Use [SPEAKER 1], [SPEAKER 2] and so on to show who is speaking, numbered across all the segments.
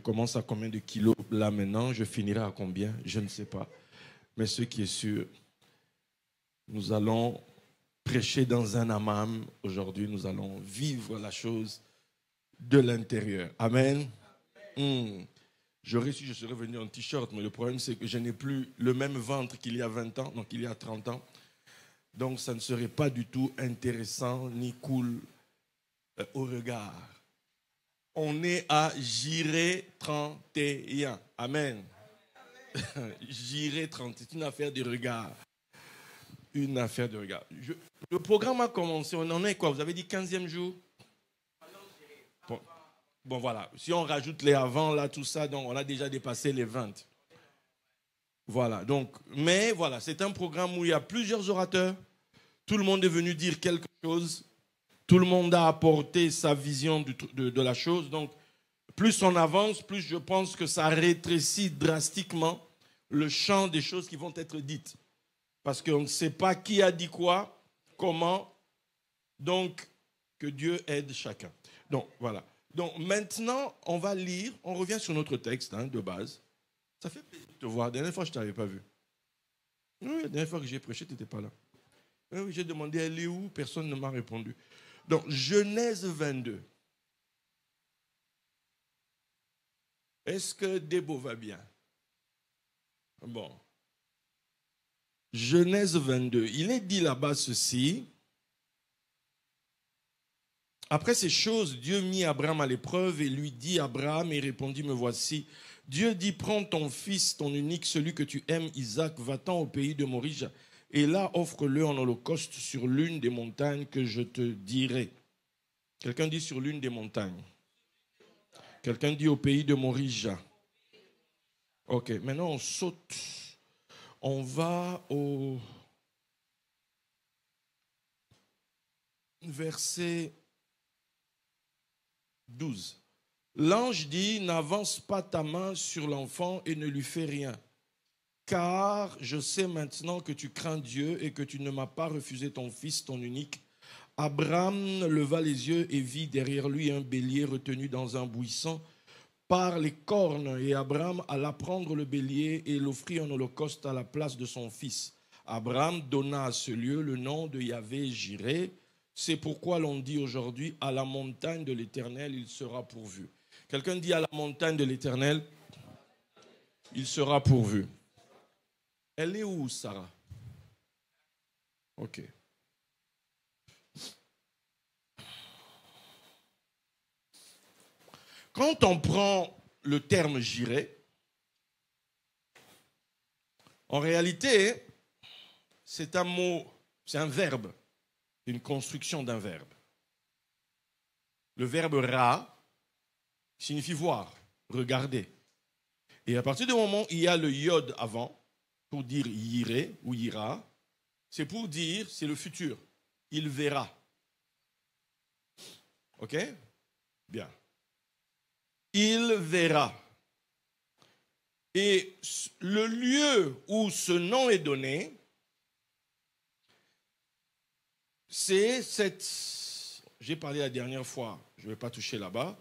[SPEAKER 1] commence à combien de kilos là maintenant, je finirai à combien, je ne sais pas. Mais ce qui est sûr, nous allons prêcher dans un hammam. Aujourd'hui, nous allons vivre la chose de l'intérieur. Amen. J'aurais su, je serais venu en t-shirt, mais le problème, c'est que je n'ai plus le même ventre qu'il y a 20 ans, donc il y a 30 ans. Donc, ça ne serait pas du tout intéressant ni cool au regard. On est à Jireh 31. Amen. Jireh 30, c'est une affaire de regard. Une affaire de regard. Le programme a commencé, on en est quoi? Vous avez dit 15e jour? Bon, voilà. Si on rajoute les avant, là, tout ça, donc on a déjà dépassé les 20. Voilà. Donc, mais voilà, c'est un programme où il y a plusieurs orateurs. Tout le monde est venu dire quelque chose. Tout le monde a apporté sa vision de la chose. Donc, plus on avance, plus je pense que ça rétrécit drastiquement le champ des choses qui vont être dites. Parce qu'on ne sait pas qui a dit quoi, comment. Donc, que Dieu aide chacun. Donc, voilà. Donc, maintenant, on va lire. On revient sur notre texte de base. Ça fait plaisir de te voir. La dernière fois, je ne t'avais pas vu. Oui, la dernière fois que j'ai prêché, tu n'étais pas là. Oui, j'ai demandé, elle est où? Personne ne m'a répondu. Donc, Genèse 22. Est-ce que Débo va bien? Bon. Genèse 22. Il est dit là-bas ceci. Après ces choses, Dieu mit Abraham à l'épreuve et lui dit, Abraham, et répondit, me voici. Dieu dit, prends ton fils, ton unique, celui que tu aimes, Isaac, va-t'en au pays de Morija, et là, offre-le en holocauste sur l'une des montagnes que je te dirai. Quelqu'un dit sur l'une des montagnes. Quelqu'un dit au pays de Morija. Ok, maintenant on saute. On va au verset 12. L'ange dit, n'avance pas ta main sur l'enfant et ne lui fais rien. Car je sais maintenant que tu crains Dieu et que tu ne m'as pas refusé ton fils, ton unique. Abraham leva les yeux et vit derrière lui un bélier retenu dans un buisson par les cornes. Et Abraham alla prendre le bélier et l'offrit en holocauste à la place de son fils. Abraham donna à ce lieu le nom de Yahvé Jireh. C'est pourquoi l'on dit aujourd'hui, à la montagne de l'Éternel, il sera pourvu. Quelqu'un dit, à la montagne de l'Éternel, il sera pourvu. Elle est où, Sarah? Ok. Quand on prend le terme Jireh, en réalité, c'est un mot, c'est un verbe, une construction d'un verbe. Le verbe ra signifie voir, regarder. Et à partir du moment où il y a le yod avant, pour dire yireh ou yira, c'est pour dire, c'est le futur. Il verra. Ok? Bien. Il verra. Et le lieu où ce nom est donné, c'est cette... J'ai parlé la dernière fois, je ne vais pas toucher là-bas,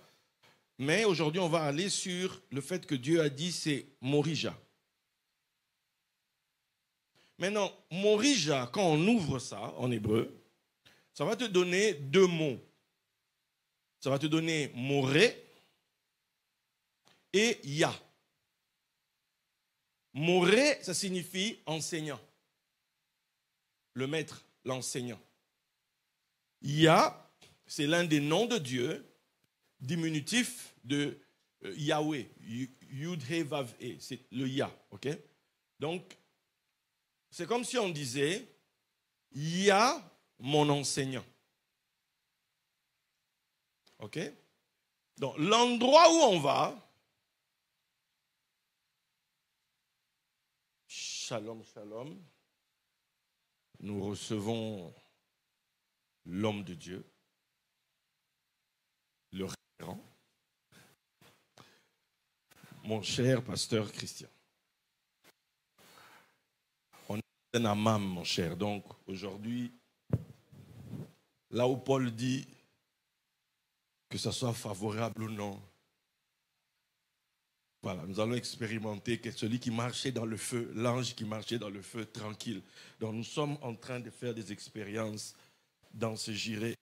[SPEAKER 1] mais aujourd'hui on va aller sur le fait que Dieu a dit c'est Morija. Maintenant, Morija, quand on ouvre ça en hébreu, ça va te donner deux mots. Ça va te donner Moré et Ya. Moré, ça signifie enseignant. Le maître, l'enseignant. Ya, c'est l'un des noms de Dieu, diminutif de Yahweh. Yud, He, Vav, E. C'est le Ya. Ok? Donc, c'est comme si on disait, Ya, mon enseignant. Ok? Donc, l'endroit où on va, shalom, shalom, nous recevons l'homme de Dieu, le révérend, mon cher pasteur Christian. On est un hammam, mon cher. Donc, aujourd'hui, là où Paul dit que ça soit favorable ou non, Voilà, nous allons expérimenter que celui qui marchait dans le feu, l'ange qui marchait dans le feu, tranquille. Donc nous sommes en train de faire des expériences dans ce giret.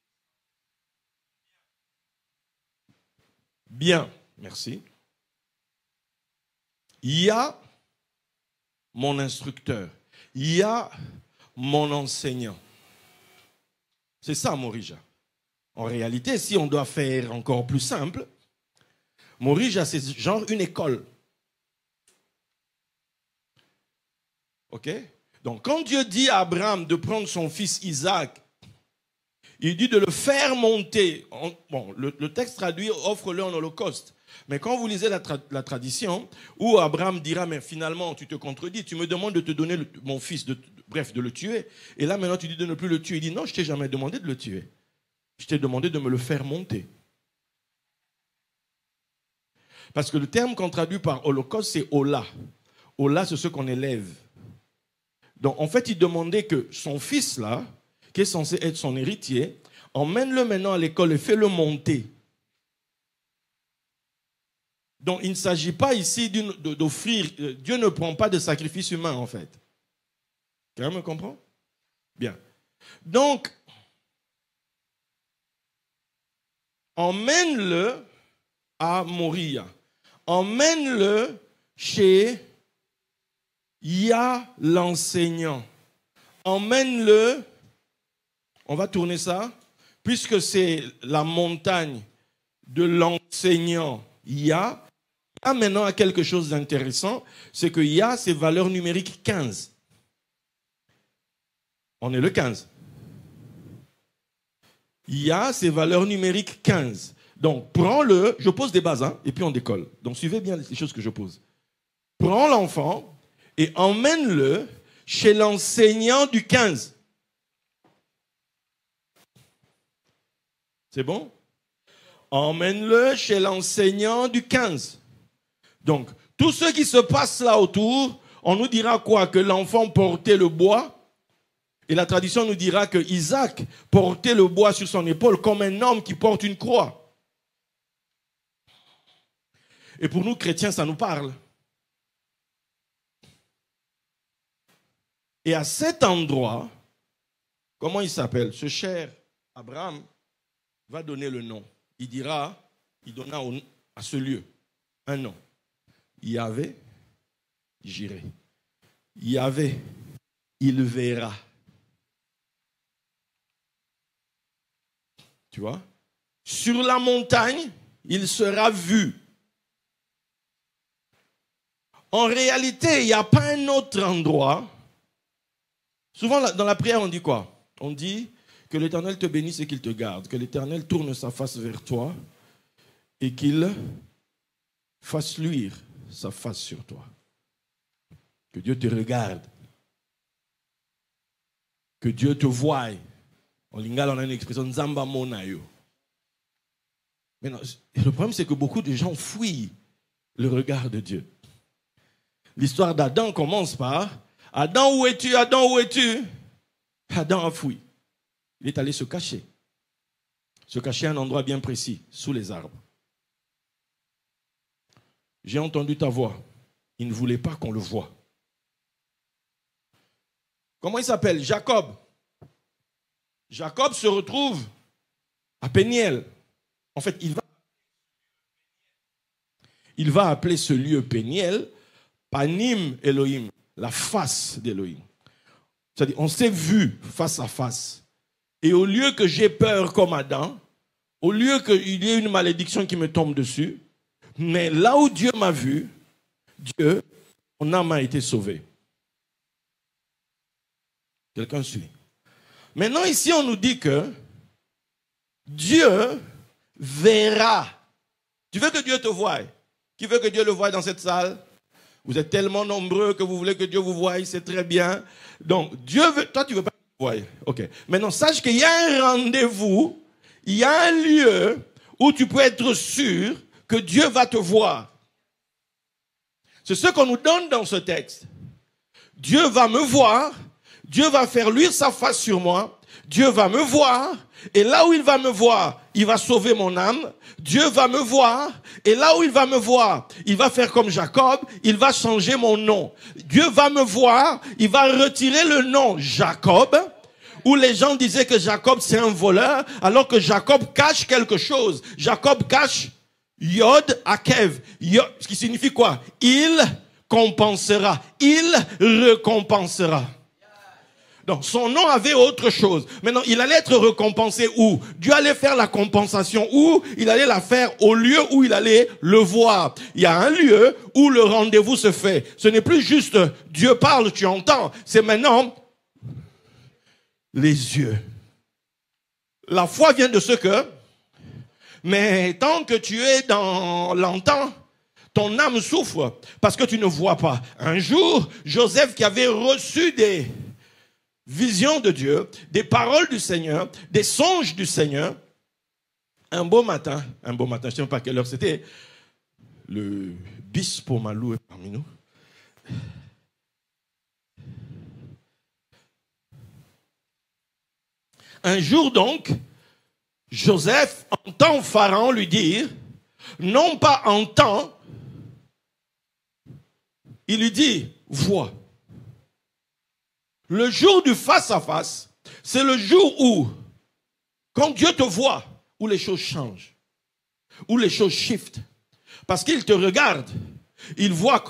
[SPEAKER 1] Bien, merci. Il y a mon instructeur, il y a mon enseignant. C'est ça, Morija. En réalité, si on doit faire encore plus simple, Morija, c'est genre une école. Ok? Donc, quand Dieu dit à Abraham de prendre son fils Isaac, il dit de le faire monter. Bon, le texte traduit, offre-le en holocauste. Mais quand vous lisez la tradition, où Abraham dira, mais finalement, tu te contredis, tu me demandes de te donner mon fils, bref, de le tuer. Et là, maintenant, tu dis de ne plus le tuer. Il dit, non, je ne t'ai jamais demandé de le tuer. Je t'ai demandé de me le faire monter. Parce que le terme qu'on traduit par holocauste, c'est Ola. Ola, c'est ce qu'on élève. Donc, en fait, il demandait que son fils, là, qui est censé être son héritier, emmène-le maintenant à l'école et fais-le monter. Donc, il ne s'agit pas ici d'offrir. Dieu ne prend pas de sacrifice humain, en fait. Quelqu'un me comprend? Bien. Donc, emmène-le à Moria. Emmène-le chez Yah l'enseignant. Emmène-le, on va tourner ça, puisque c'est la montagne de l'enseignant Yah. Yah maintenant a quelque chose d'intéressant, c'est que Yah, c'est valeur numérique 15. On est le 15. Yah, c'est valeur numérique 15. Donc, prends-le, je pose des bases, hein, et puis on décolle. Donc, suivez bien les choses que je pose. Prends l'enfant et emmène-le chez l'enseignant du 15. C'est bon? Emmène-le chez l'enseignant du 15. Donc, tout ce qui se passe là autour, on nous dira quoi? Que l'enfant portait le bois. Et la tradition nous dira que Isaac portait le bois sur son épaule comme un homme qui porte une croix. Et pour nous, chrétiens, ça nous parle. Et à cet endroit, comment il s'appelle? Ce cher Abraham va donner le nom. Il dira, il donna à ce lieu un nom. Yahvé, j'irai. Yahvé, il verra. Tu vois? Sur la montagne, il sera vu. En réalité, il n'y a pas un autre endroit. Souvent, dans la prière, on dit quoi? On dit que l'Éternel te bénisse et qu'il te garde, que l'Éternel tourne sa face vers toi et qu'il fasse luire sa face sur toi. Que Dieu te regarde. Que Dieu te voie. En lingala, on a une expression Nzamba Monayo. Mais non, le problème, c'est que beaucoup de gens fuient le regard de Dieu. L'histoire d'Adam commence par Adam, où es-tu? Adam, où es-tu? Adam a fui. Il est allé se cacher. Se cacher à un endroit bien précis, sous les arbres. J'ai entendu ta voix. Il ne voulait pas qu'on le voie. Comment il s'appelle? Jacob. Jacob se retrouve à Péniel. En fait, il va appeler ce lieu Péniel Panim Elohim, la face d'Elohim. C'est-à-dire, on s'est vu face à face. Et au lieu que j'ai peur comme Adam, au lieu qu'il y ait une malédiction qui me tombe dessus, mais là où Dieu m'a vu, Dieu, mon âme a été sauvée. Quelqu'un suit? Maintenant, ici, on nous dit que Dieu verra. Tu veux que Dieu te voie? Qui veut que Dieu le voie dans cette salle? Vous êtes tellement nombreux que vous voulez que Dieu vous voie, c'est très bien. Donc, Dieu veut... Toi, tu ne veux pas que Dieu te voie. Ok. Maintenant, sache qu'il y a un rendez-vous, il y a un lieu où tu peux être sûr que Dieu va te voir. C'est ce qu'on nous donne dans ce texte. Dieu va me voir, Dieu va faire luire sa face sur moi, Dieu va me voir, et là où il va me voir, il va sauver mon âme. Dieu va me voir, et là où il va me voir, il va faire comme Jacob, il va changer mon nom. Dieu va me voir, il va retirer le nom Jacob, où les gens disaient que Jacob c'est un voleur, alors que Jacob cache quelque chose. Jacob cache Yod Akev, ce qui signifie quoi? Il compensera, il récompensera. Donc, son nom avait autre chose. Maintenant, il allait être récompensé où? Dieu allait faire la compensation où? Il allait la faire au lieu où il allait le voir. Il y a un lieu où le rendez-vous se fait. Ce n'est plus juste Dieu parle, tu entends. C'est maintenant les yeux. La foi vient de ce que, mais tant que tu es dans l'entend, ton âme souffre parce que tu ne vois pas. Un jour, Joseph qui avait reçu des vision de Dieu, des paroles du Seigneur, des songes du Seigneur. Un beau matin, je ne sais même pas à quelle heure c'était, le bispo Malou est parmi nous. Un jour donc, Joseph entend Pharaon lui dire, non pas entend, il lui dit, vois. Le jour du face-à-face, c'est le jour où, quand Dieu te voit, où les choses changent, où les choses shiftent. Parce qu'il te regarde, il voit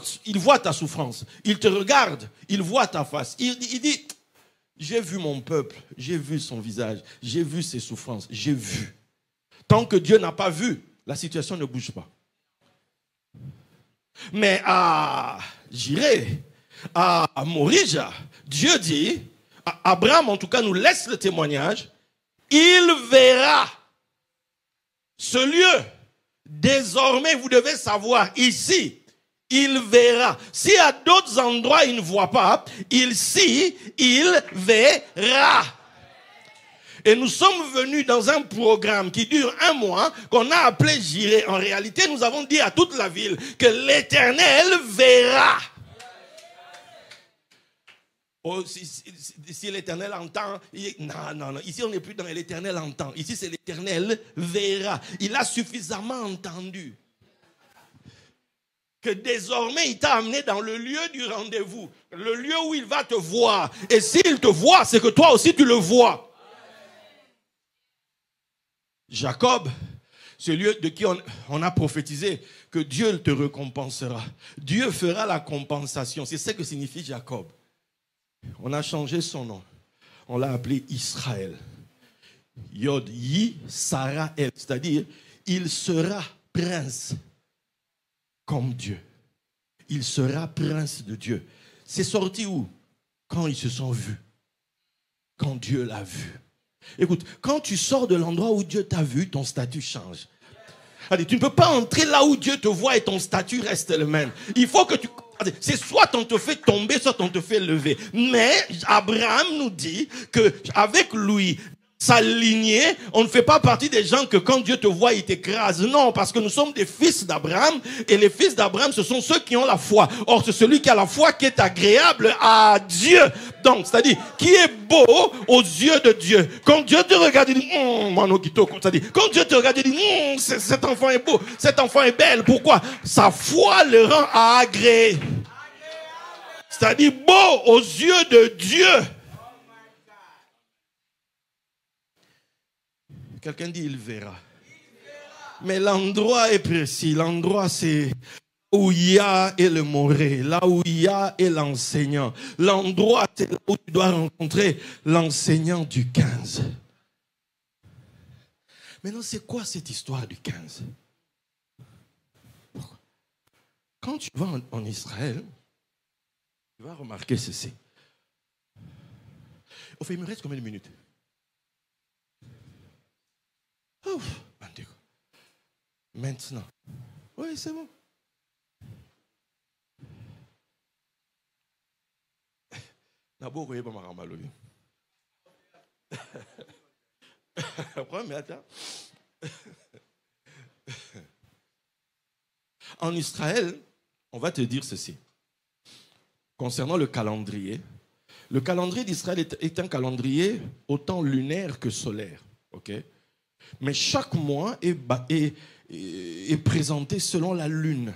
[SPEAKER 1] ta souffrance. Il te regarde, il voit ta face. Il dit, j'ai vu mon peuple, j'ai vu son visage, j'ai vu ses souffrances, j'ai vu. Tant que Dieu n'a pas vu, la situation ne bouge pas. Mais à Jiré, à Morija, Dieu dit, Abraham en tout cas nous laisse le témoignage, il verra ce lieu. Désormais, vous devez savoir, ici, il verra. Si à d'autres endroits il ne voit pas, ici, il verra. Et nous sommes venus dans un programme qui dure 1 mois, qu'on a appelé Jiré. En réalité, nous avons dit à toute la ville que l'Éternel verra. Oh, si l'Éternel entend, non, ici on n'est plus dans l'Éternel entend, ici c'est l'Éternel verra. Il a suffisamment entendu que désormais il t'a amené dans le lieu du rendez-vous, le lieu où il va te voir. Et s'il te voit, c'est que toi aussi tu le vois. Jacob, celui de qui on a prophétisé que Dieu te récompensera. Dieu fera la compensation. C'est ce que signifie Jacob. On a changé son nom. On l'a appelé Israël. Yod, Yi, Sarah, El. C'est-à-dire, il sera prince comme Dieu. Il sera prince de Dieu. C'est sorti où? Quand ils se sont vus. Quand Dieu l'a vu. Écoute, quand tu sors de l'endroit où Dieu t'a vu, ton statut change. Allez, tu ne peux pas entrer là où Dieu te voit et ton statut reste le même. Il faut que tu... C'est soit on te fait tomber, soit on te fait lever. Mais Abraham nous dit qu'avec lui, sa lignée, on ne fait pas partie des gens que quand Dieu te voit, il t'écrase. Non, parce que nous sommes des fils d'Abraham. Et les fils d'Abraham, ce sont ceux qui ont la foi. Or, c'est celui qui a la foi qui est agréable à Dieu. Donc, c'est-à-dire, qui est beau aux yeux de Dieu. Quand Dieu te regarde, il dit, c'est-à-dire, quand Dieu te regarde, il dit, cet enfant est beau, cet enfant est belle. Pourquoi? Sa foi le rend agréé. C'est-à-dire, beau aux yeux de Dieu. Quelqu'un dit, il verra. Mais l'endroit est précis. L'endroit, c'est où il y a et le moré, là où il y a et l'enseignant. L'endroit, c'est là où tu dois rencontrer l'enseignant du 15. Maintenant, c'est quoi cette histoire du 15? Quand tu vas en Israël, tu vas remarquer ceci. Au fait, il me reste combien de minutes? Oh, maintenant. Oui, c'est bon. D'abord, vous pas ma ramalo. Mais attends. En Israël, on va te dire ceci. Concernant le calendrier, Le calendrier d'Israël est un calendrier autant lunaire que solaire. Okay? Mais chaque mois est présenté selon la lune.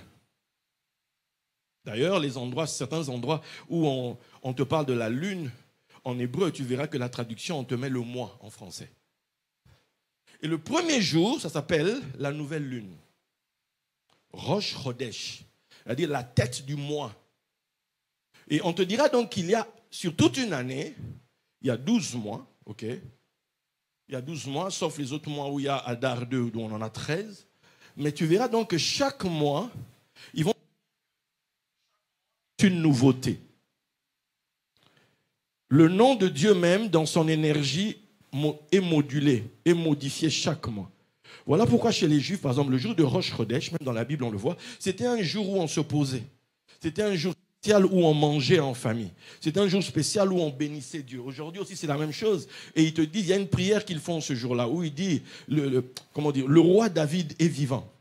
[SPEAKER 1] D'ailleurs, certains endroits où on te parle de la lune, en hébreu, tu verras que la traduction, on te met le mois en français. Et le premier jour, ça s'appelle la nouvelle lune. Rosh Chodesh, c'est-à-dire la tête du mois. Et on te dira donc qu'il y a, sur toute une année, il y a 12 mois, ok? Il y a 12 mois, sauf les autres mois où il y a Adar 2, où on en a 13. Mais tu verras donc que chaque mois, ils vont une nouveauté. Le nom de Dieu même, dans son énergie, est modulé, est modifié chaque mois. Voilà pourquoi chez les Juifs, par exemple, le jour de Rosh Chodesh, même dans la Bible on le voit, c'était un jour où on se posait. C'était un jour spécial où on mangeait en famille. C'était un jour spécial où on bénissait Dieu. Aujourd'hui aussi, c'est la même chose. Et ils te disent, il y a une prière qu'ils font ce jour-là, où il dit, le roi David est vivant.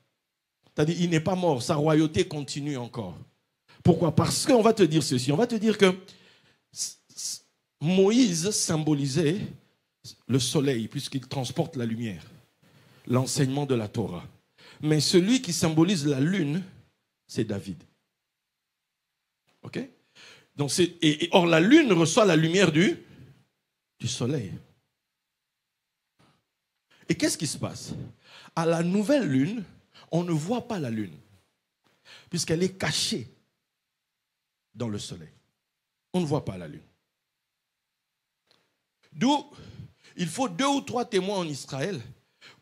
[SPEAKER 1] C'est-à-dire, il n'est pas mort, sa royauté continue encore. Pourquoi? Parce qu'on va te dire ceci. On va te dire que Moïse symbolisait le soleil, puisqu'il transporte la lumière, l'enseignement de la Torah. Mais celui qui symbolise la lune, c'est David. Ok? Donc or, la lune reçoit la lumière du soleil. Et qu'est-ce qui se passe? À la nouvelle lune, on ne voit pas la lune, puisqu'elle est cachée dans le soleil. On ne voit pas la lune. D'où il faut 2 ou 3 témoins en Israël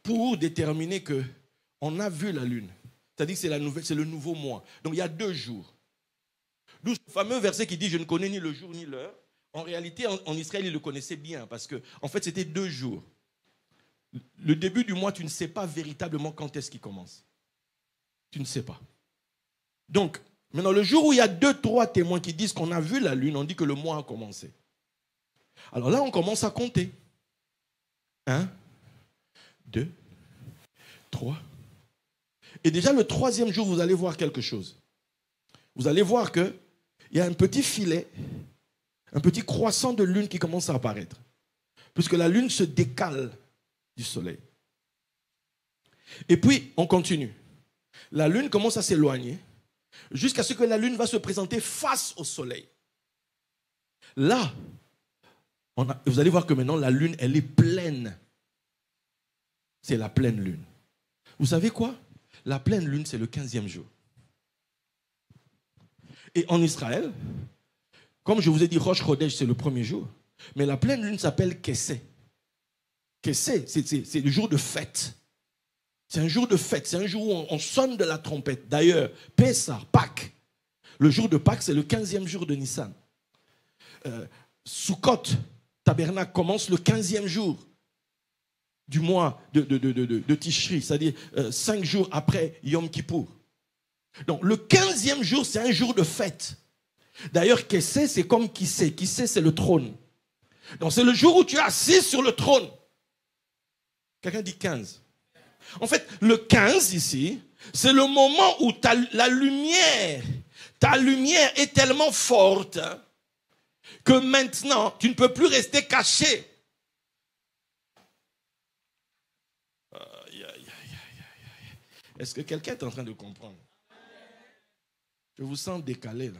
[SPEAKER 1] pour déterminer qu'on a vu la lune. C'est-à-dire que c'est le nouveau mois. Donc il y a 2 jours. D'où ce fameux verset qui dit « Je ne connais ni le jour ni l'heure ». En réalité, en Israël, ils le connaissaient bien parce que, en fait, c'était 2 jours. Le début du mois, tu ne sais pas véritablement quand est-ce qu'il commence. Tu ne sais pas. Donc, maintenant, le jour où il y a 2-3 témoins qui disent qu'on a vu la lune, on dit que le mois a commencé. Alors là, on commence à compter. 1, 2, 3. Et déjà, le 3e jour, vous allez voir quelque chose. Vous allez voir qu'il y a un petit filet, un petit croissant de lune qui commence à apparaître. Puisque la lune se décale du soleil. Et puis, on continue. La lune commence à s'éloigner jusqu'à ce que la lune va se présenter face au soleil. Là, vous allez voir que maintenant, la lune, elle est pleine. C'est la pleine lune. Vous savez quoi? La pleine lune, c'est le 15e jour. Et en Israël, comme je vous ai dit, Rosh Chodesh, c'est le 1er jour. Mais la pleine lune s'appelle Kessé. Kessé, c'est le jour de fête. C'est un jour de fête. C'est un jour où on sonne de la trompette. D'ailleurs, Pessah, Pâques. Le jour de Pâques, c'est le 15e jour de Nissan. Sukkot, Tabernacle, commence le 15e jour du mois de Tishri, c'est-à-dire 5 jours après Yom Kippour. Donc le 15e jour, c'est un jour de fête. D'ailleurs, Kessé, c'est comme Kissé. Kissé, c'est le trône. Donc c'est le jour où tu es assis sur le trône. Quelqu'un dit 15. En fait, le 15 ici, c'est le moment où ta lumière est tellement forte, hein, que maintenant, tu ne peux plus rester caché. Est-ce que quelqu'un est en train de comprendre? Je vous sens décalé là.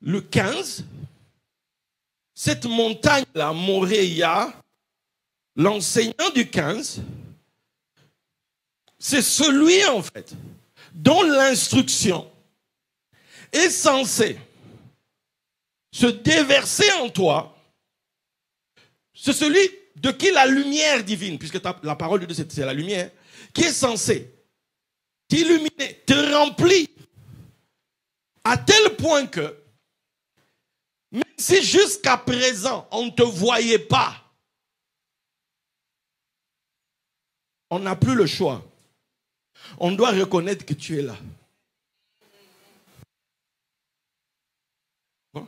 [SPEAKER 1] le 15, cette montagne-là, Moréa, l'enseignant du 15, c'est celui, en fait, dont l'instruction est censée se déverser en toi. C'est celui de qui la lumière divine, puisque la parole de Dieu, c'est la lumière, qui est censée t'illuminer, te remplir, à tel point que, même si jusqu'à présent, on ne te voyait pas, on n'a plus le choix. On doit reconnaître que tu es là. Bon.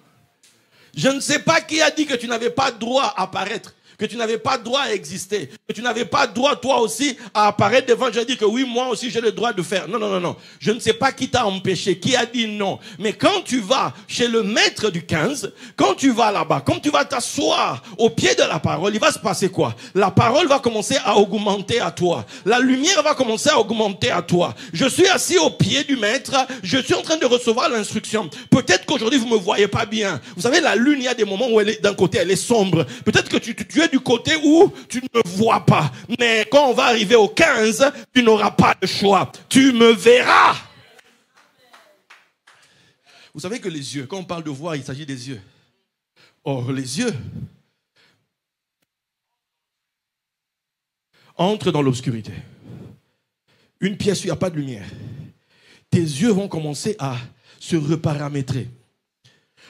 [SPEAKER 1] Je ne sais pas qui a dit que tu n'avais pas droit à apparaître, que tu n'avais pas droit à exister, que tu n'avais pas droit toi aussi à apparaître devant. Je dis que oui, moi aussi j'ai le droit de faire. Non, non, non, non. Je ne sais pas qui t'a empêché, qui a dit non. Mais quand tu vas chez le maître du 15, quand tu vas là-bas, quand tu vas t'asseoir au pied de la parole, il va se passer quoi? La parole va commencer à augmenter à toi. La lumière va commencer à augmenter à toi. Je suis assis au pied du maître, je suis en train de recevoir l'instruction. Peut-être qu'aujourd'hui vous ne me voyez pas bien. Vous savez, la lune, il y a des moments où elle est d'un côté, elle est sombre. Peut-être que tu es du côté où tu ne me vois pas. Mais quand on va arriver au 15, tu n'auras pas de choix. Tu me verras. Vous savez que les yeux, quand on parle de voir, il s'agit des yeux. Or, les yeux entrent dans l'obscurité. Une pièce où il n'y a pas de lumière. Tes yeux vont commencer à se reparamétrer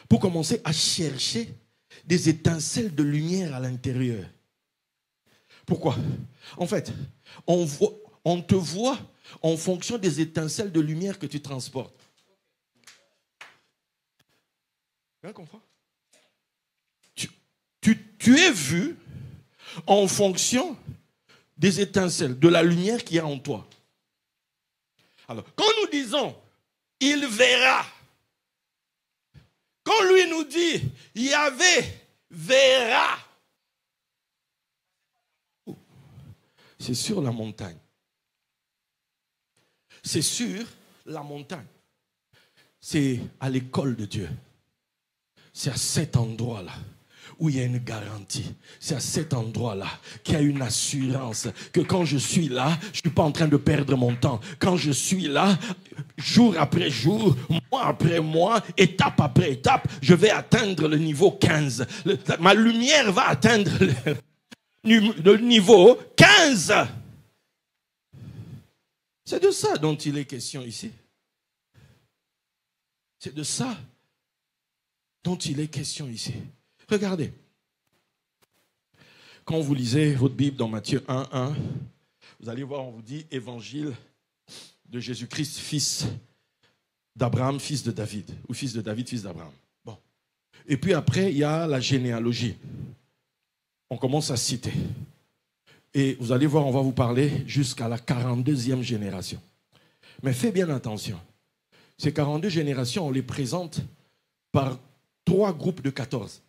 [SPEAKER 1] pour commencer à chercher des étincelles de lumière à l'intérieur. Pourquoi? En fait, on te voit en fonction des étincelles de lumière que tu transportes. Tu comprends? Tu es vu en fonction des étincelles, de la lumière qu'il y a en toi. Alors, quand nous disons « il verra », quand lui nous dit « Yahvé verra », c'est sur la montagne. C'est sur la montagne. C'est à l'école de Dieu. C'est à cet endroit-là où il y a une garantie. C'est à cet endroit-là qu'il y a une assurance que quand je suis là, je ne suis pas en train de perdre mon temps. Quand je suis là, jour après jour, mois après mois, étape après étape, je vais atteindre le niveau 15. Ma lumière va atteindre le niveau 15. C'est de ça dont il est question ici. C'est de ça dont il est question ici. Regardez. Quand vous lisez votre Bible dans Matthieu 1:1, vous allez voir, on vous dit évangile de Jésus-Christ, fils d'Abraham, fils de David. Ou fils de David, fils d'Abraham. Bon. Et puis après, il y a la généalogie. On commence à citer. Et vous allez voir, on va vous parler jusqu'à la 42e génération. Mais faites bien attention. Ces 42 générations, on les présente par 3 groupes de 14.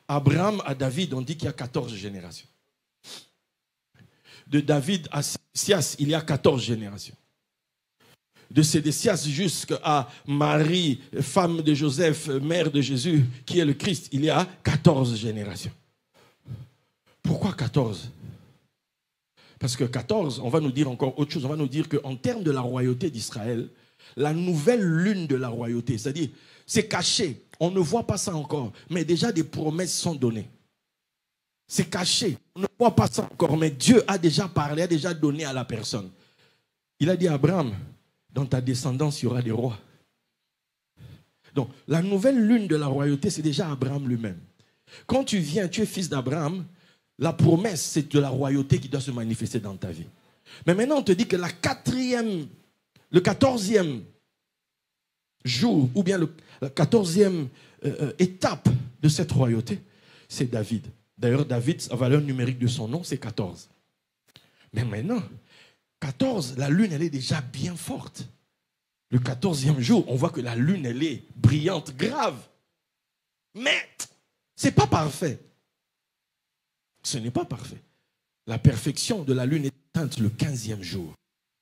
[SPEAKER 1] Abraham à David, on dit qu'il y a 14 générations. De David à Sédécias, il y a 14 générations. De Sédécias jusqu'à Marie, femme de Joseph, mère de Jésus, qui est le Christ, il y a 14 générations. Pourquoi 14? Parce que 14, on va nous dire encore autre chose. On va nous dire qu'en termes de la royauté d'Israël, la nouvelle lune de la royauté, c'est-à-dire, c'est caché. On ne voit pas ça encore, mais déjà des promesses sont données. C'est caché. On ne voit pas ça encore, mais Dieu a déjà parlé, a déjà donné à la personne. Il a dit à Abraham, dans ta descendance, il y aura des rois. Donc, la nouvelle lune de la royauté, c'est déjà Abraham lui-même. Quand tu viens, tu es fils d'Abraham, la promesse, c'est de la royauté qui doit se manifester dans ta vie. Mais maintenant, on te dit que le 14e jour, ou bien la 14e étape de cette royauté, c'est David. D'ailleurs, David, sa valeur numérique de son nom, c'est 14. Mais maintenant, 14, la lune, elle est déjà bien forte. Le 14e jour, on voit que la lune, elle est brillante, grave. Mais, ce n'est pas parfait. Ce n'est pas parfait. La perfection de la lune est atteinte le 15e jour,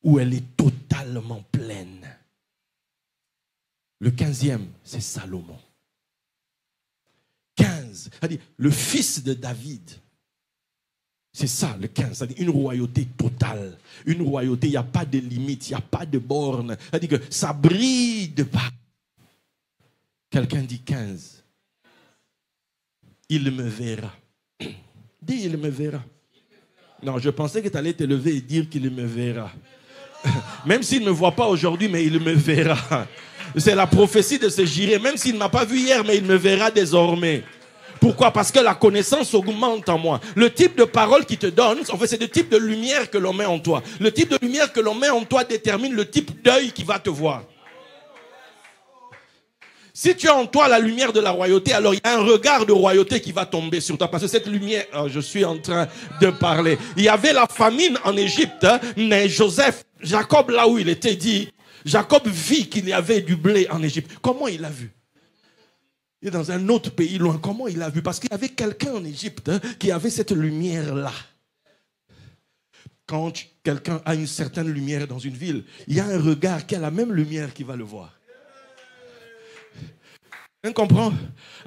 [SPEAKER 1] où elle est totalement pleine. Le 15e, c'est Salomon. 15, c'est-à-dire le fils de David. C'est ça le 15, c'est-à-dire une royauté totale. Une royauté, il n'y a pas de limite, il n'y a pas de borne. C'est-à-dire que ça brille de part. Quelqu'un dit 15. Il me verra. Dis, il me verra. Non, je pensais que tu allais te lever et dire qu'il me verra. Même s'il ne me voit pas aujourd'hui, mais il me verra. C'est la prophétie de ce Jiré. Même s'il ne m'a pas vu hier, mais il me verra désormais. Pourquoi? Parce que la connaissance augmente en moi. Le type de parole qu'il te donne, en fait, c'est le type de lumière que l'on met en toi. Le type de lumière que l'on met en toi détermine le type d'œil qui va te voir. Si tu as en toi la lumière de la royauté, alors il y a un regard de royauté qui va tomber sur toi. Parce que cette lumière, je suis en train de parler. Il y avait la famine en Égypte, mais Jacob, là où il était dit, Jacob vit qu'il y avait du blé en Égypte. Comment il a vu? Il est dans un autre pays loin. Comment il a vu? Parce qu'il y avait quelqu'un en Égypte qui avait cette lumière-là. Quand quelqu'un a une certaine lumière dans une ville, il y a un regard qui a la même lumière qui va le voir. Tu comprends?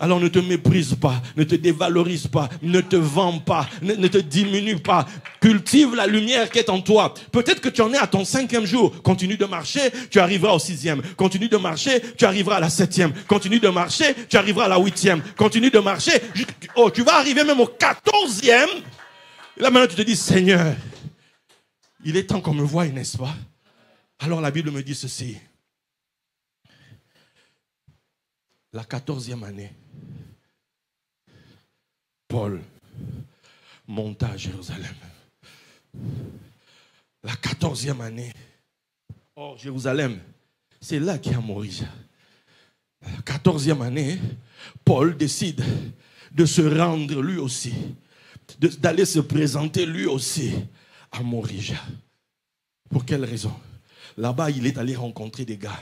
[SPEAKER 1] Alors ne te méprise pas, ne te dévalorise pas, ne te vends pas, ne te diminue pas. Cultive la lumière qui est en toi. Peut-être que tu en es à ton 5e jour. Continue de marcher, tu arriveras au 6e. Continue de marcher, tu arriveras à la 7e. Continue de marcher, tu arriveras à la 8e. Continue de marcher, tu vas arriver même au 14e. Et là maintenant tu te dis, Seigneur, il est temps qu'on me voie, n'est-ce pas? Alors la Bible me dit ceci. La 14e année, Paul monta à Jérusalem. La 14e année, Jérusalem, c'est là qu'il y a Morija. La 14e année, Paul décide de se rendre lui aussi, d'aller se présenter lui aussi à Morija. Pour quelle raison? Là-bas, il est allé rencontrer des gars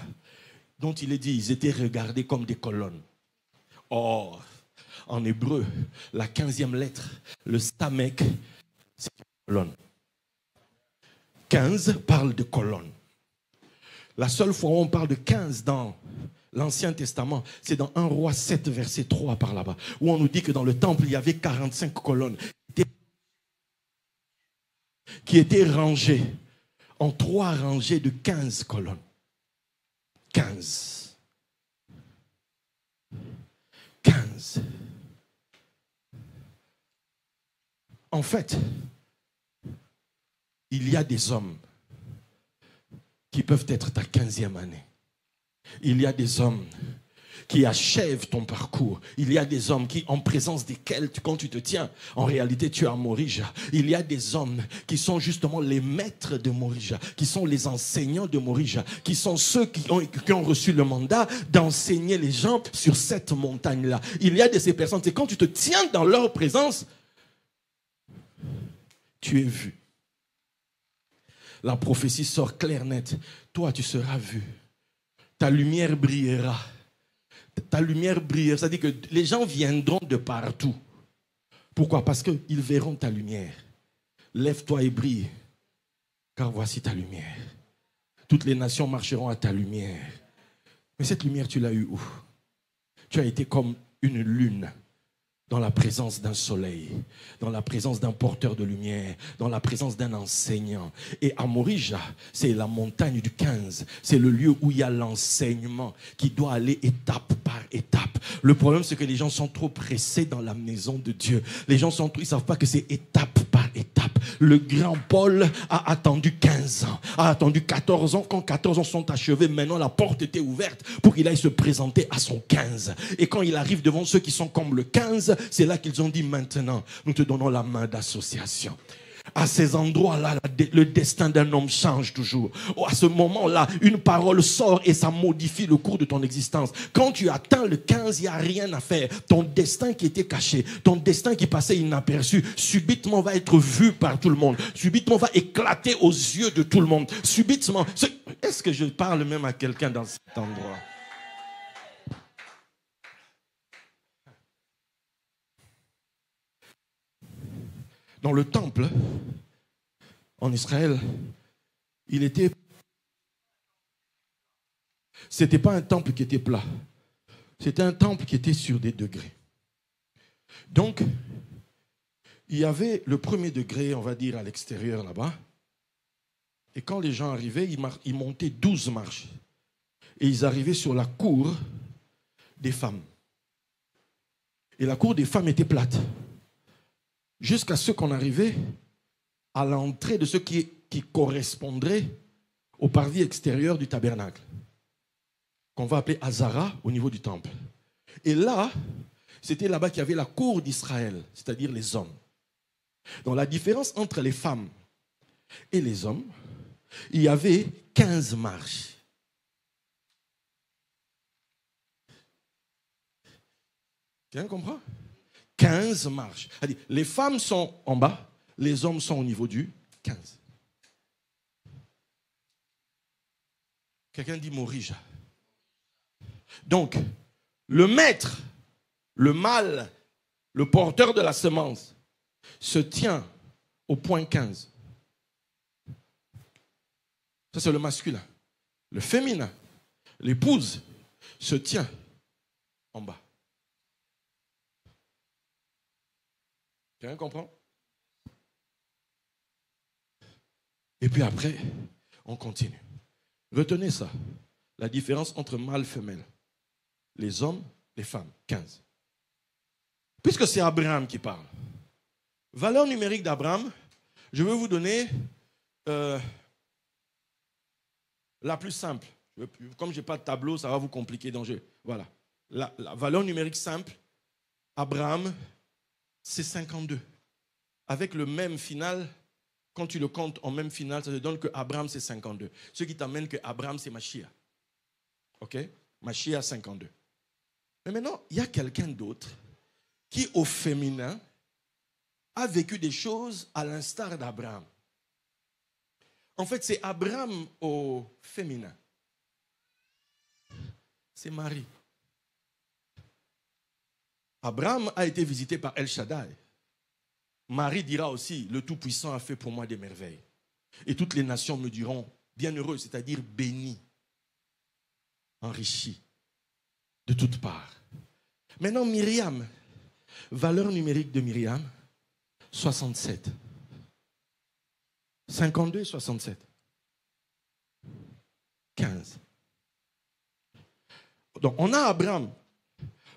[SPEAKER 1] dont il est dit, ils étaient regardés comme des colonnes. Or, en hébreu, la 15e lettre, le stamek, c'est une colonne. 15 parle de colonne. La seule fois où on parle de 15 dans l'Ancien Testament, c'est dans 1 Roi 7, verset 3 par là-bas, où on nous dit que dans le temple, il y avait 45 colonnes qui étaient rangées en 3 rangées de 15 colonnes. 15. 15. En fait, il y a des hommes qui peuvent être ta 15e année. Il y a des hommes qui achèvent ton parcours. Il y a des hommes qui, en présence desquels, quand tu te tiens, en réalité, tu es à Morija. Il y a des hommes qui sont justement les maîtres de Morija, qui sont les enseignants de Morija, qui sont ceux qui ont reçu le mandat d'enseigner les gens sur cette montagne-là. Il y a de ces personnes, c'est quand tu te tiens dans leur présence, tu es vu. La prophétie sort claire, net. Toi, tu seras vu. Ta lumière brillera. Ta lumière brillera. C'est-à-dire que les gens viendront de partout. Pourquoi? Parce qu'ils verront ta lumière. Lève-toi et brille, car voici ta lumière. Toutes les nations marcheront à ta lumière. Mais cette lumière, tu l'as eue où? Tu as été comme une lune dans la présence d'un soleil, dans la présence d'un porteur de lumière, dans la présence d'un enseignant. Et à Morija, c'est la montagne du 15. C'est le lieu où il y a l'enseignement qui doit aller étape par étape. Le problème, c'est que les gens sont trop pressés dans la maison de Dieu. Les gens ils ne savent pas que c'est étape par étape. Le grand Paul a attendu 15 ans, a attendu 14 ans. Quand 14 ans sont achevés, maintenant la porte était ouverte pour qu'il aille se présenter à son 15. Et quand il arrive devant ceux qui sont comme le 15, c'est là qu'ils ont dit, maintenant, nous te donnons la main d'association. À ces endroits-là, le destin d'un homme change toujours. À ce moment-là, une parole sort et ça modifie le cours de ton existence. Quand tu atteins le 15, il n'y a rien à faire. Ton destin qui était caché, ton destin qui passait inaperçu, subitement va être vu par tout le monde. Subitement va éclater aux yeux de tout le monde. Subitement. Est-ce que je parle même à quelqu'un dans cet endroit? Dans le temple, en Israël, il était... Ce n'était pas un temple qui était plat. C'était un temple qui était sur des degrés. Donc, il y avait le premier degré, on va dire, à l'extérieur là-bas. Et quand les gens arrivaient, ils montaient 12 marches. Et ils arrivaient sur la cour des femmes. Et la cour des femmes était plate. Jusqu'à ce qu'on arrivait à l'entrée de ce qui correspondrait au parvis extérieur du tabernacle, qu'on va appeler Azara au niveau du temple. Et là, c'était là-bas qu'il y avait la cour d'Israël, c'est-à-dire les hommes. Donc la différence entre les femmes et les hommes, il y avait 15 marches. Quelqu'un comprend? 15 marches. C'est-à-dire, les femmes sont en bas, les hommes sont au niveau du 15. Quelqu'un dit Morija. Donc, le maître, le mâle, le porteur de la semence, se tient au point 15. Ça, c'est le masculin. Le féminin, l'épouse, se tient en bas. Quelqu'un comprend? Et puis après, on continue. Retenez ça. La différence entre mâle et femelle. Les hommes, les femmes. 15. Puisque c'est Abraham qui parle. Valeur numérique d'Abraham, je vais vous donner la plus simple. Comme je n'ai pas de tableau, ça va vous compliquer. Donc voilà. La valeur numérique simple, Abraham, c'est 52. Avec le même final, quand tu le comptes en même final, ça te donne que Abraham, c'est 52. Ce qui t'amène que Abraham, c'est Machia. OK? Machia, 52. Mais maintenant, il y a quelqu'un d'autre qui, au féminin, a vécu des choses à l'instar d'Abraham. En fait, c'est Abraham au féminin. C'est Marie. Abraham a été visité par El Shaddai. Marie dira aussi, le Tout-Puissant a fait pour moi des merveilles. Et toutes les nations me diront, bienheureux, c'est-à-dire bénis, enrichis, de toutes parts. Maintenant, Myriam, valeur numérique de Myriam, 67. 52 et 67. 15. Donc, on a Abraham,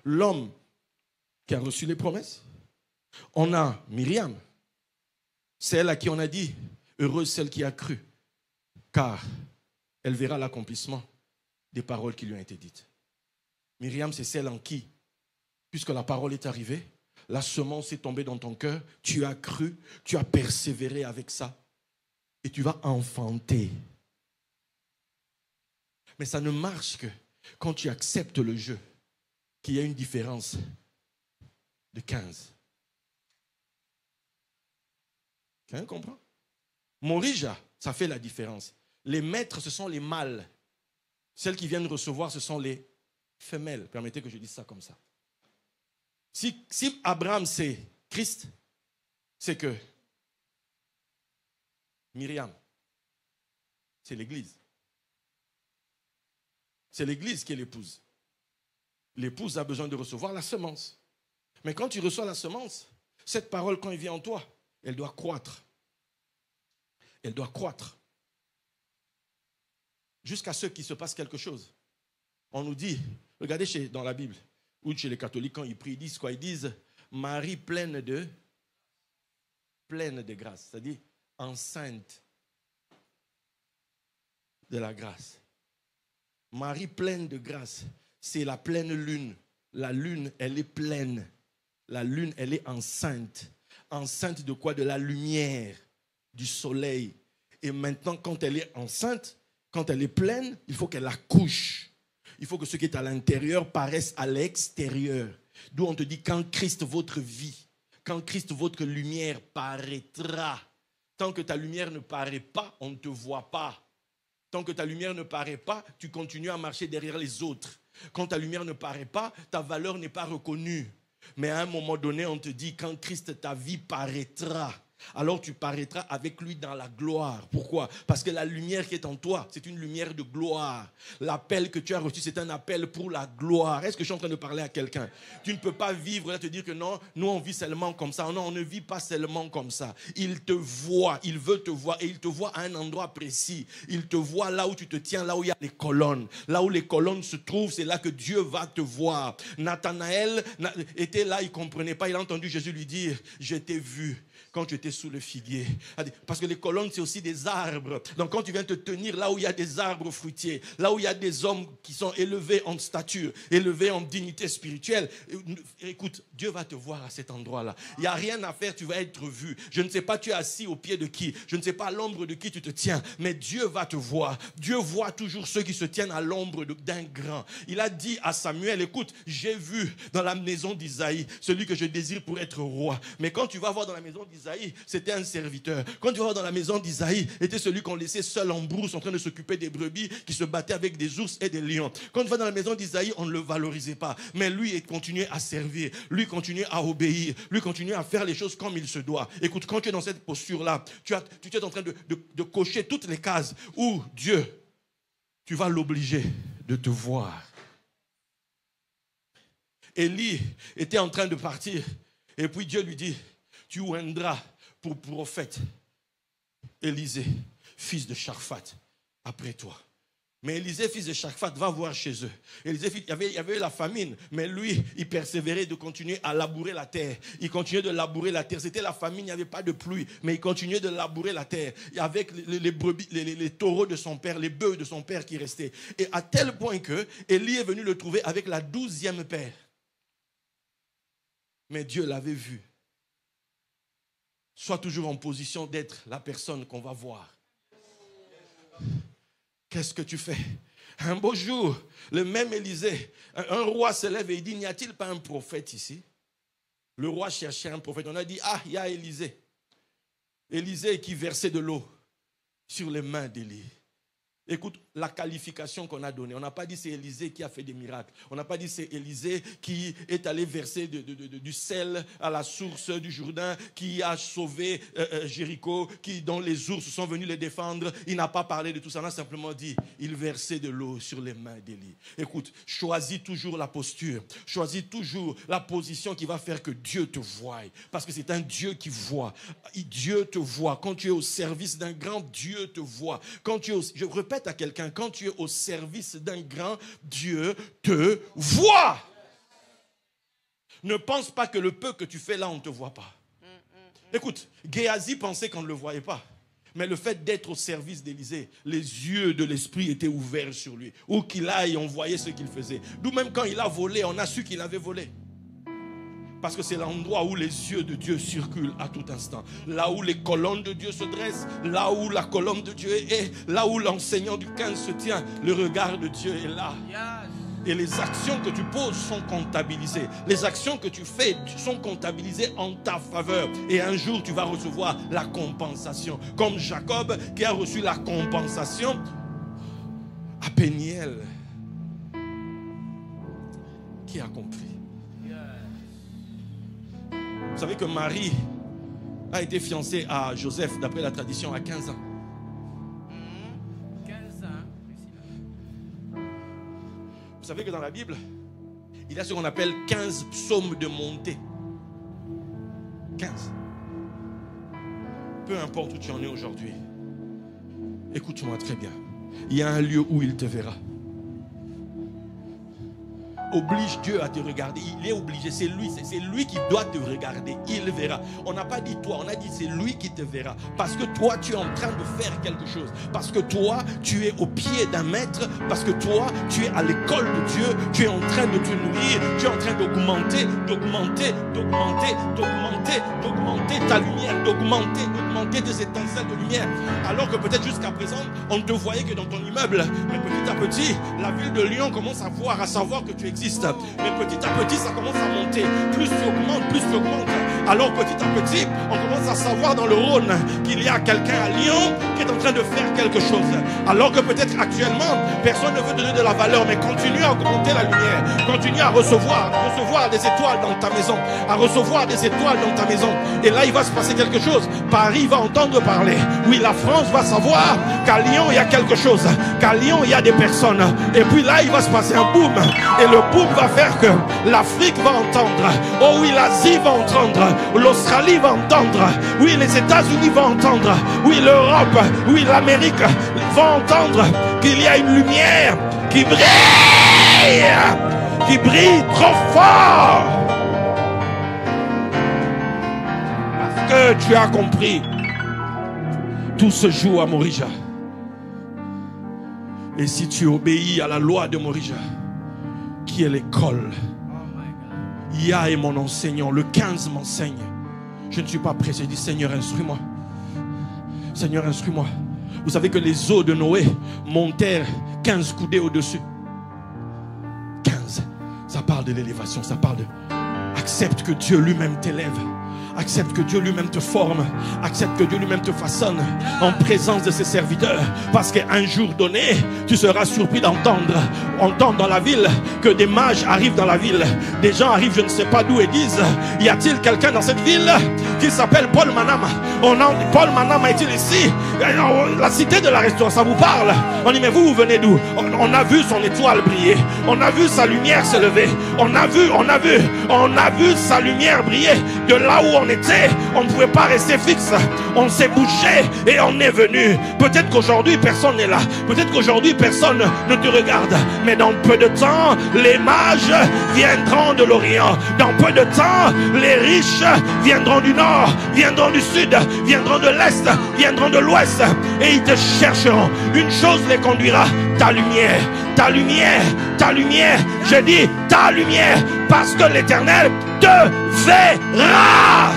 [SPEAKER 1] l'homme qui a reçu les promesses. On a Myriam, celle à qui on a dit, heureuse celle qui a cru, car elle verra l'accomplissement des paroles qui lui ont été dites. Myriam, c'est celle en qui, puisque la parole est arrivée, la semence est tombée dans ton cœur, tu as cru, tu as persévéré avec ça, et tu vas enfanter. Mais ça ne marche que quand tu acceptes le jeu, qu'il y a une différence de 15. Quelqu'un comprend? Morija, ça fait la différence. Les maîtres, ce sont les mâles. Celles qui viennent recevoir, ce sont les femelles. Permettez que je dise ça comme ça. Si Abraham, c'est Christ, c'est que Myriam, c'est l'Église. C'est l'Église qui est l'épouse. L'épouse a besoin de recevoir la semence. Mais quand tu reçois la semence, cette parole, quand elle vient en toi, elle doit croître. Elle doit croître. Jusqu'à ce qu'il se passe quelque chose. On nous dit, regardez dans la Bible, ou chez les catholiques, quand ils prient, ils disent quoi? Ils disent Marie pleine de grâce. C'est-à-dire enceinte de la grâce. Marie pleine de grâce. C'est la pleine lune. La lune, elle est pleine. La lune, elle est enceinte. Enceinte de quoi? De la lumière, du soleil. Et maintenant, quand elle est enceinte, quand elle est pleine, il faut qu'elle accouche. Il faut que ce qui est à l'intérieur paraisse à l'extérieur. D'où on te dit, quand Christ, votre vie, quand Christ, votre lumière paraîtra. Tant que ta lumière ne paraît pas, on ne te voit pas. Tant que ta lumière ne paraît pas, tu continues à marcher derrière les autres. Quand ta lumière ne paraît pas, ta valeur n'est pas reconnue. Mais à un moment donné, on te dit, quand Christ, ta vie paraîtra, alors tu paraîtras avec lui dans la gloire. Pourquoi? Parce que la lumière qui est en toi, c'est une lumière de gloire. L'appel que tu as reçu, c'est un appel pour la gloire. Est-ce que je suis en train de parler à quelqu'un? Tu ne peux pas vivre là, te dire que non, nous on vit seulement comme ça. Non, on ne vit pas seulement comme ça. Il te voit, il veut te voir et il te voit à un endroit précis. Il te voit là où tu te tiens, là où il y a les colonnes. Là où les colonnes se trouvent, c'est là que Dieu va te voir. Nathanaël était là, il ne comprenait pas. Il a entendu Jésus lui dire, je t'ai vu quand tu étais sous le figuier. Parce que les colonnes, c'est aussi des arbres. Donc quand tu viens te tenir là où il y a des arbres fruitiers, là où il y a des hommes qui sont élevés en stature, élevés en dignité spirituelle, écoute, Dieu va te voir à cet endroit-là. Il n'y a rien à faire, tu vas être vu. Je ne sais pas, tu es assis au pied de qui. Je ne sais pas à l'ombre de qui tu te tiens. Mais Dieu va te voir. Dieu voit toujours ceux qui se tiennent à l'ombre d'un grand. Il a dit à Samuel, écoute, j'ai vu dans la maison d'Isaïe celui que je désire pour être roi. Mais quand tu vas voir dans la maison d'Isaïe, c'était un serviteur. Quand tu vas voir dans la maison d'Isaïe, était celui qu'on laissait seul en brousse en train de s'occuper des brebis qui se battaient avec des ours et des lions. Quand tu vas dans la maison d'Isaïe, on ne le valorisait pas. Mais lui, il continuait à servir. Lui, continuait à obéir. Lui, continuait à faire les choses comme il se doit. Écoute, quand tu es dans cette posture-là, tu es en train de cocher toutes les cases où Dieu, tu vas l'obliger de te voir. Élie était en train de partir. Et puis Dieu lui dit, tu oindras pour prophète Élisée, fils de Shaphat, après toi. Mais Élisée, fils de Shaphat, va voir chez eux. Élisée, il y avait la famine, mais lui, il persévérait de continuer à labourer la terre. Il continuait de labourer la terre. C'était la famine, il n'y avait pas de pluie, mais il continuait de labourer la terre. Avec les brebis, les taureaux de son père, les bœufs de son père qui restaient. Et à tel point que Élie est venu le trouver avec la 12e paire. Mais Dieu l'avait vu. Sois toujours en position d'être la personne qu'on va voir. Qu'est-ce que tu fais? Un beau jour, le même Élisée, un roi se lève et il dit, n'y a-t-il pas un prophète ici? Le roi cherchait un prophète. On a dit, ah, il y a Élisée. Élisée qui versait de l'eau sur les mains d'Élie. Écoute la qualification qu'on a donnée. On n'a pas dit c'est Élisée qui a fait des miracles. On n'a pas dit c'est Élisée qui est allé verser du sel à la source du Jourdain, qui a sauvé Jéricho, dont les ours sont venus les défendre. Il n'a pas parlé de tout ça. On a simplement dit il versait de l'eau sur les mains d'Élie. Écoute, choisis toujours la posture. Choisis toujours la position qui va faire que Dieu te voie. Parce que c'est un Dieu qui voit. Dieu te voit. Quand tu es au service d'un grand, Dieu te voit. Quand tu es je répète à quelqu'un, quand tu es au service d'un grand, Dieu te voit. Ne pense pas que le peu que tu fais là, on ne te voit pas. Écoute, Géasi pensait qu'on ne le voyait pas. Mais le fait d'être au service d'Élisée, les yeux de l'esprit étaient ouverts sur lui. Où qu'il aille, on voyait ce qu'il faisait. D'où même quand il a volé, on a su qu'il avait volé. Parce que c'est l'endroit où les yeux de Dieu circulent à tout instant. Là où les colonnes de Dieu se dressent, là où la colonne de Dieu est, là où l'enseignant du 15 se tient, le regard de Dieu est là. Et les actions que tu poses sont comptabilisées. Les actions que tu fais sont comptabilisées en ta faveur. Et un jour, tu vas recevoir la compensation. Comme Jacob qui a reçu la compensation à Péniel. Qui a compris? Vous savez que Marie a été fiancée à Joseph, d'après la tradition, à 15 ans.
[SPEAKER 2] 15 ans.
[SPEAKER 1] Vous savez que dans la Bible, il y a ce qu'on appelle 15 psaumes de montée. 15. Peu importe où tu en es aujourd'hui, écoute-moi très bien. Il y a un lieu où il te verra. Oblige Dieu à te regarder. Il est obligé, c'est lui qui doit te regarder. Il verra. On n'a pas dit toi, on a dit c'est lui qui te verra. Parce que toi, tu es en train de faire quelque chose. Parce que toi, tu es au pied d'un maître. Parce que toi, tu es à l'école de Dieu. Tu es en train de te nourrir. Tu es en train d'augmenter ta lumière, d'augmenter tes étincelles de lumière. Alors que peut-être jusqu'à présent, on ne te voyait que dans ton immeuble. Mais petit à petit, la ville de Lyon commence à savoir que tu existes. Mais petit à petit, ça commence à monter. Plus tu augmentes, Alors petit à petit, on commence à savoir dans le Rhône qu'il y a quelqu'un à Lyon qui est en train de faire quelque chose. Alors que peut-être actuellement, personne ne veut donner de la valeur, mais continue à augmenter la lumière. Continue à recevoir des étoiles dans ta maison, à recevoir des étoiles dans ta maison. Et là, il va se passer quelque chose. Paris va entendre parler. Oui, la France va savoir qu'à Lyon, il y a quelque chose. Qu'à Lyon, il y a des personnes. Et puis là, il va se passer un boom. Et le boom va faire que l'Afrique va entendre. Oh oui, l'Asie va entendre. L'Australie va entendre. Oui, les États-Unis vont entendre. Oui, l'Europe, oui, l'Amérique vont entendre qu'il y a une lumière qui brille trop fort. Parce que tu as compris, tout se joue à Morija. Et si tu obéis à la loi de Morija, qui est l'école, Yah est mon enseignant, le 15 m'enseigne. Je ne suis pas pressé, je dis Seigneur, instruis-moi. Seigneur, instruis-moi. Vous savez que les eaux de Noé montèrent 15 coudées au-dessus. 15. Ça parle de l'élévation, ça parle de... Accepte que Dieu lui-même t'élève. Accepte que Dieu lui-même te forme. Accepte que Dieu lui-même te façonne en présence de ses serviteurs. Parce qu'un jour donné, tu seras surpris d'entendre dans la ville que des mages arrivent dans la ville. Des gens arrivent je ne sais pas d'où et disent, y a-t-il quelqu'un dans cette ville qui s'appelle Paul Manama? Paul Manama est-il ici? La cité de la restauration, ça vous parle? On dit mais vous venez d'où? On a vu son étoile briller. On a vu sa lumière se lever. On a vu sa lumière briller. De là où on était, on ne pouvait pas rester fixe. On s'est bougé et on est venu. Peut-être qu'aujourd'hui personne n'est là. Peut-être qu'aujourd'hui personne ne te regarde. Mais dans peu de temps, les mages viendront de l'Orient. Dans peu de temps, les riches viendront du Nord, viendront du Sud, viendront de l'Est, viendront de l'Ouest. Et ils te chercheront. Une chose les conduira, ta lumière. Ta lumière, ta lumière. Je dis ta lumière. Parce que l'Éternel te verra.